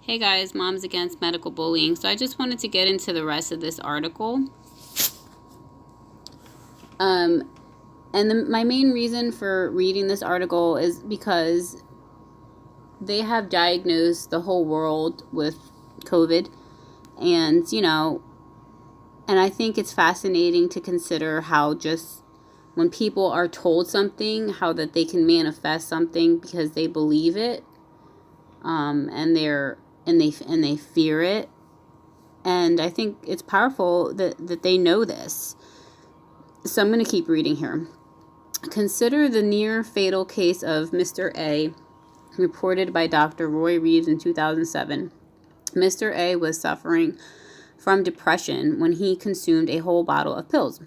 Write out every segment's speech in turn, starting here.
Hey guys, Moms Against Medical Bullying. So I just wanted to get into the rest of this article. My main reason for reading this article is because they have diagnosed the whole world with COVID. And, and I think it's fascinating to consider how just when people are told something, how that they can manifest something because they believe it. And they fear it. And I think it's powerful that they know this. So I'm going to keep reading here. Consider the near fatal case of Mr. A, reported by Dr. Roy Reeves in 2007. Mr. A was suffering from depression when he consumed a whole bottle of pills.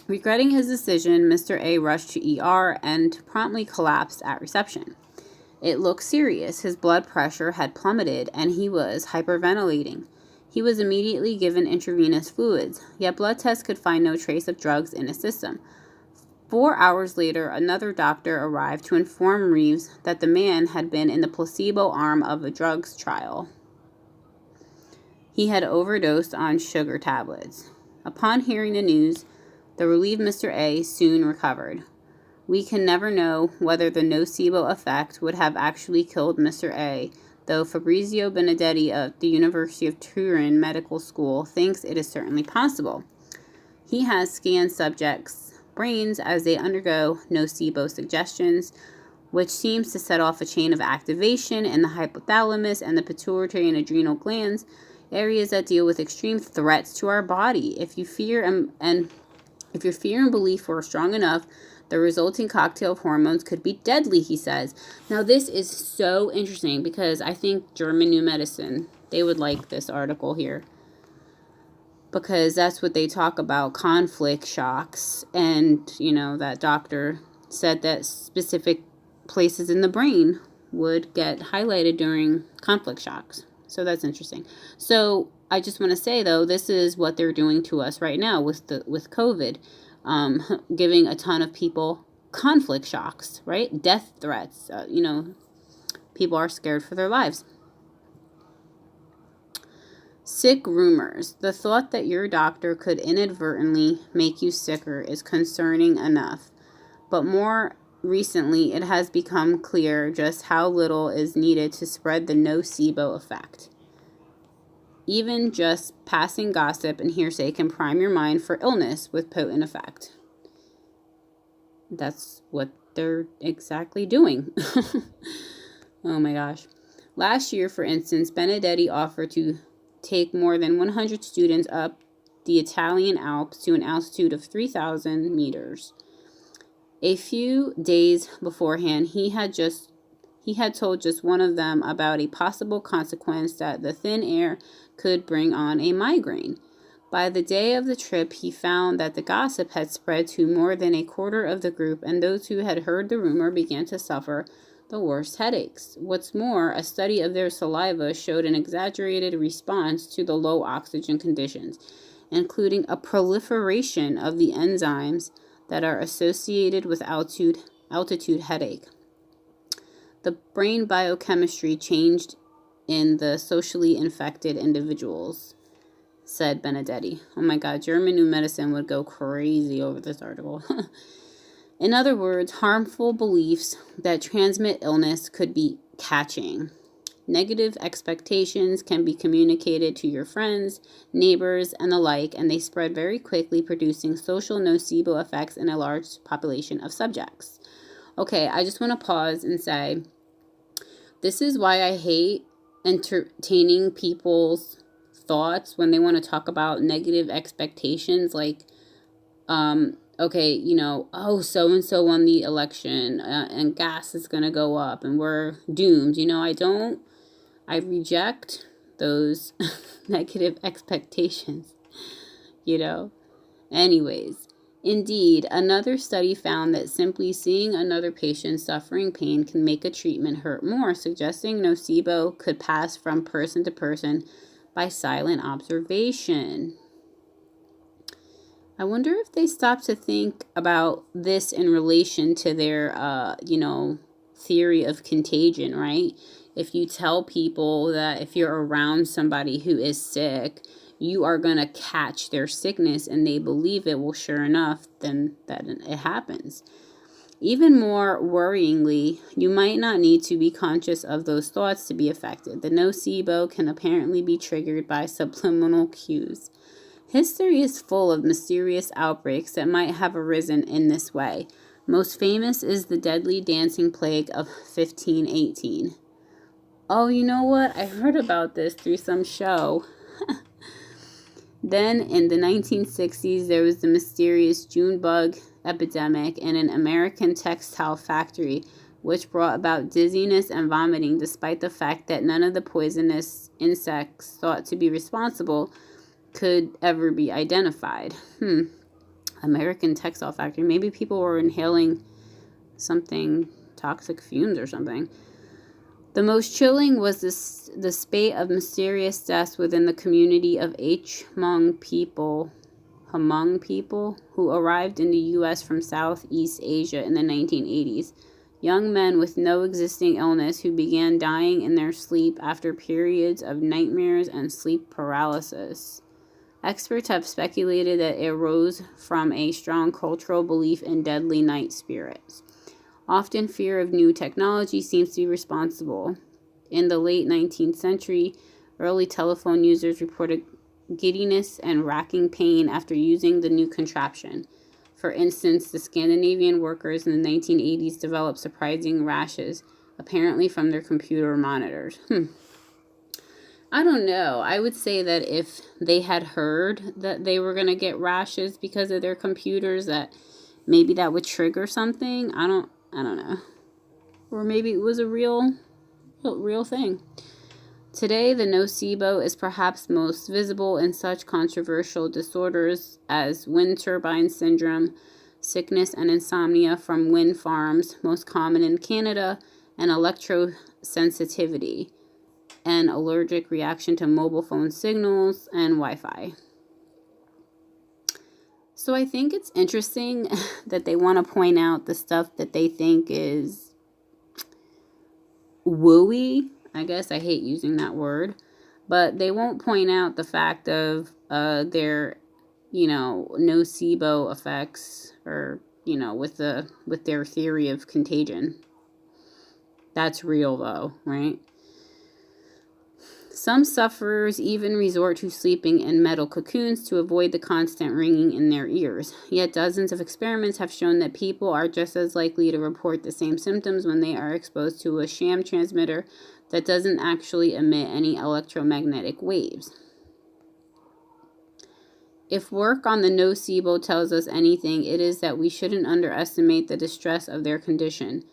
Regretting his decision, Mr. A rushed to ER and promptly collapsed at reception. It looked serious. His blood pressure had plummeted and he was hyperventilating. He was immediately given intravenous fluids, yet blood tests could find no trace of drugs in his system. 4 hours later, another doctor arrived to inform Reeves that the man had been in the placebo arm of a drugs trial. He had overdosed on sugar tablets. Upon hearing the news, the relieved Mr. A soon recovered. We can never know whether the nocebo effect would have actually killed Mr. A, though Fabrizio Benedetti of the University of Turin Medical School thinks it is certainly possible. He has scanned subjects' brains as they undergo nocebo suggestions, which seems to set off a chain of activation in the hypothalamus and the pituitary and adrenal glands, areas that deal with extreme threats to our body. If your fear and belief were strong enough, the resulting cocktail of hormones could be deadly, he says. Now, this is so interesting because I think German New Medicine, they would like this article here. Because that's what they talk about, conflict shocks. And, that doctor said that specific places in the brain would get highlighted during conflict shocks. So that's interesting. So I just want to say, though, this is what they're doing to us right now with COVID. Giving a ton of people conflict shocks, right? Death threats. People are scared for their lives. Sick rumors. The thought that your doctor could inadvertently make you sicker is concerning enough. But more recently, it has become clear just how little is needed to spread the nocebo effect. Even just passing gossip and hearsay can prime your mind for illness with potent effect. That's what they're exactly doing. Oh my gosh. Last year, for instance, Benedetti offered to take more than 100 students up the Italian Alps to an altitude of 3,000 meters. A few days beforehand, he had told just one of them about a possible consequence that the thin air could bring on a migraine. By the day of the trip, he found that the gossip had spread to more than a quarter of the group, and those who had heard the rumor began to suffer the worst headaches. What's more, a study of their saliva showed an exaggerated response to the low oxygen conditions, including a proliferation of the enzymes that are associated with altitude headache. The brain biochemistry changed in the socially infected individuals, said Benedetti. Oh my God, German New Medicine would go crazy over this article. In other words, harmful beliefs that transmit illness could be catching. Negative expectations can be communicated to your friends, neighbors, and the like, and they spread very quickly, producing social nocebo effects in a large population of subjects. Okay, I just want to pause and say, this is why I hate entertaining people's thoughts when they want to talk about negative expectations, like, okay, so-and-so won the election, and gas is going to go up, and we're doomed. I reject those negative expectations, Anyways, indeed, another study found that simply seeing another patient suffering pain can make a treatment hurt more, suggesting nocebo could pass from person to person by silent observation. I wonder if they stop to think about this in relation to their, theory of contagion, right? if you tell people that if you're around somebody who is sick, you are going to catch their sickness and they believe it, well, sure enough, then that it happens. Even more worryingly, you might not need to be conscious of those thoughts to be affected. The nocebo can apparently be triggered by subliminal cues. History is full of mysterious outbreaks that might have arisen in this way. Most famous is the deadly dancing plague of 1518. Oh, you know what? I heard about this through some show. Then, in the 1960s, there was the mysterious June bug epidemic in an American textile factory, which brought about dizziness and vomiting, despite the fact that none of the poisonous insects thought to be responsible could ever be identified. American textile factory. Maybe people were inhaling something, toxic fumes or something. The most chilling was the spate of mysterious deaths within the community of Hmong people who arrived in the U.S. from Southeast Asia in the 1980s. Young men with no existing illness who began dying in their sleep after periods of nightmares and sleep paralysis. Experts have speculated that it arose from a strong cultural belief in deadly night spirits. Often fear of new technology seems to be responsible. In the late 19th century, early telephone users reported giddiness and racking pain after using the new contraption. For instance, the Scandinavian workers in the 1980s developed surprising rashes, apparently from their computer monitors. I don't know. I would say that if they had heard that they were going to get rashes because of their computers, that maybe that would trigger something. I don't know. Or maybe it was a real thing. Today, the nocebo is perhaps most visible in such controversial disorders as wind turbine syndrome, sickness and insomnia from wind farms, most common in Canada, and electrosensitivity, an allergic reaction to mobile phone signals and Wi-Fi. So I think it's interesting that they want to point out the stuff that they think is wooey. I guess I hate using that word. But they won't point out the fact of their, nocebo effects or, with their theory of contagion. That's real though, right? Some sufferers even resort to sleeping in metal cocoons to avoid the constant ringing in their ears. Yet dozens of experiments have shown that people are just as likely to report the same symptoms when they are exposed to a sham transmitter that doesn't actually emit any electromagnetic waves. If work on the nocebo tells us anything, it is that we shouldn't underestimate the distress of their condition.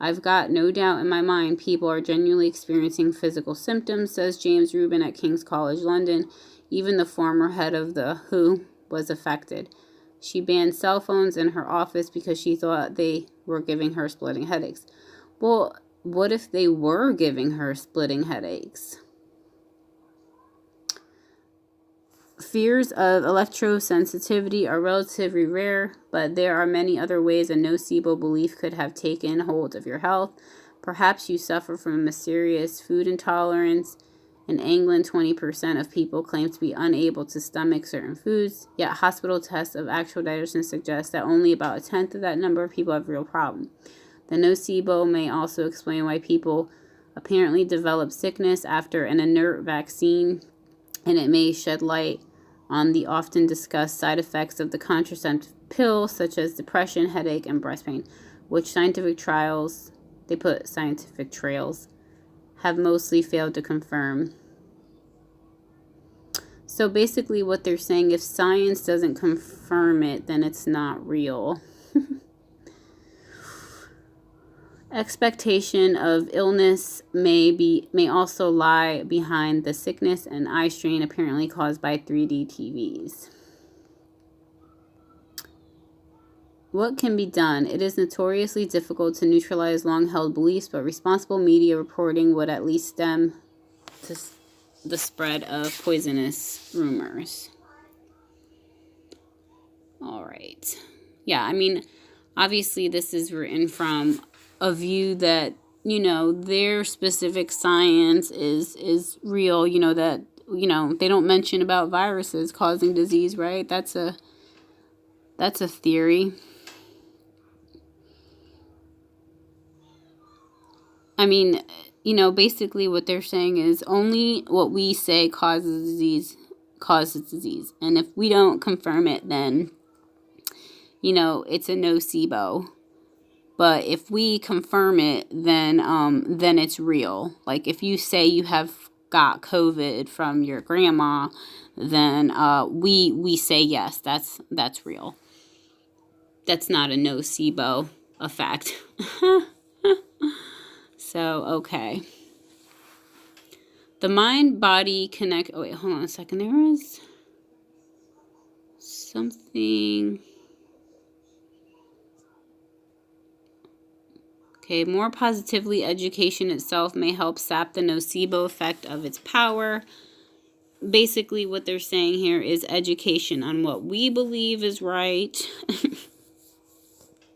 I've got no doubt in my mind people are genuinely experiencing physical symptoms, says James Rubin at King's College London. Even the former head of the WHO was affected. She banned cell phones in her office because she thought they were giving her splitting headaches. Well, what if they were giving her splitting headaches? Fears of electrosensitivity are relatively rare, but there are many other ways a nocebo belief could have taken hold of your health. Perhaps you suffer from a mysterious food intolerance. In England, 20% of people claim to be unable to stomach certain foods, yet hospital tests of actual digestion suggest that only about a tenth of that number of people have a real problem. The nocebo may also explain why people apparently develop sickness after an inert vaccine, and it may shed light on the often discussed side effects of the contraceptive pill, such as depression, headache, and breast pain, which scientific trails have mostly failed to confirm. So basically what they're saying, if science doesn't confirm it, then it's not real. Expectation of illness may also lie behind the sickness and eye strain apparently caused by 3D TVs. What can be done? It is notoriously difficult to neutralize long-held beliefs, but responsible media reporting would at least stem the spread of poisonous rumors. All right. Yeah, I mean, obviously this is written from a view that their specific science is real, that, they don't mention about viruses causing disease, right? That's a theory. I mean, basically what they're saying is only what we say causes disease. And if we don't confirm it, then, it's a nocebo. But if we confirm it, then it's real. Like if you say you have got COVID from your grandma, then we say yes, that's real. That's not a nocebo effect. So, okay. The mind-body connect... Oh, wait, hold on a second. There was something... Okay, more positively, education itself may help sap the nocebo effect of its power. Basically, what they're saying here is education on what we believe is right.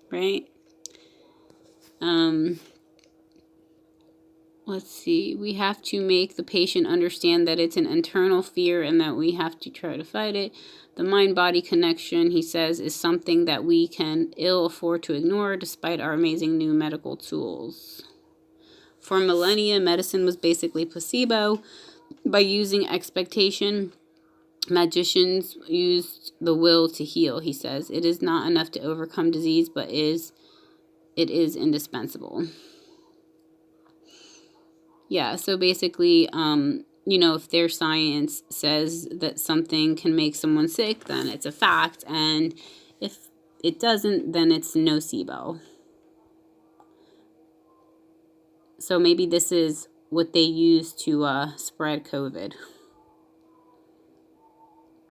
Right? Let's see. We have to make the patient understand that it's an internal fear and that we have to try to fight it. The mind-body connection, he says, is something that we can ill afford to ignore despite our amazing new medical tools. For millennia, medicine was basically placebo. By using expectation, magicians used the will to heal, he says. It is not enough to overcome disease, but it is indispensable. Yeah, so basically, if their science says that something can make someone sick, then it's a fact. And if it doesn't, then it's nocebo. So maybe this is what they use to spread COVID.